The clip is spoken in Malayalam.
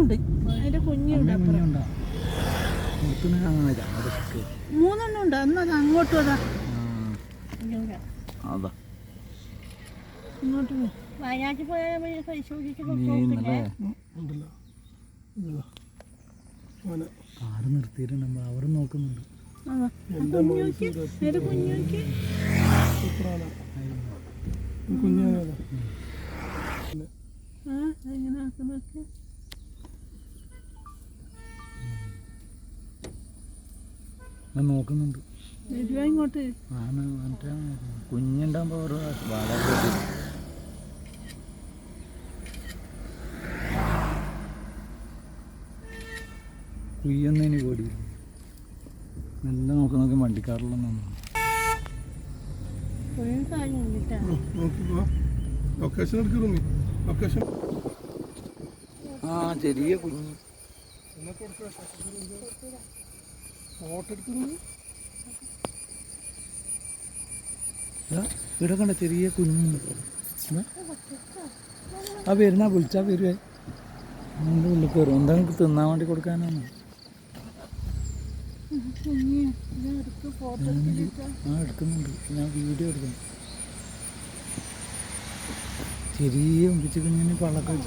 അതിന്റെ കുഞ്ഞുണ്ട് മൂന്നെണ്ണം ഉണ്ട്. അന്നത് അങ്ങോട്ടും അതാ ഇങ്ങോട്ട് വയനാട്ടിൽ പോയാൽ കാറ് നിർത്തിയിട്ടുണ്ട്. അവർ നോക്കുന്നുണ്ട്. നോക്കുന്നുണ്ട് ഇങ്ങോട്ട് കുഞ്ഞുണ്ടാകുമ്പോ വളരെ കുയ്യൊന്നതിന് പേടിയില്ല. നല്ല നോക്കി വണ്ടിക്കാറിലൊന്നും ആ ചെറിയ കുഞ്ഞ് ഇവിടെ കണ്ട ചെറിയ കുഞ്ഞ് ആ വരുന്ന വിളിച്ചാൽ വരുവേ. അതിൻ്റെ ഉള്ളിൽ കയറും. എന്താ നിങ്ങൾക്ക് തിന്നാൻ വേണ്ടി കൊടുക്കാനാണ്. എടുക്കുന്നുണ്ട്. ഞാൻ വീഡിയോ എടുക്കുന്നു. ചെറിയ ഒമ്പിച്ച് കുഞ്ഞിന് പള്ളൊക്കെ വെച്ച്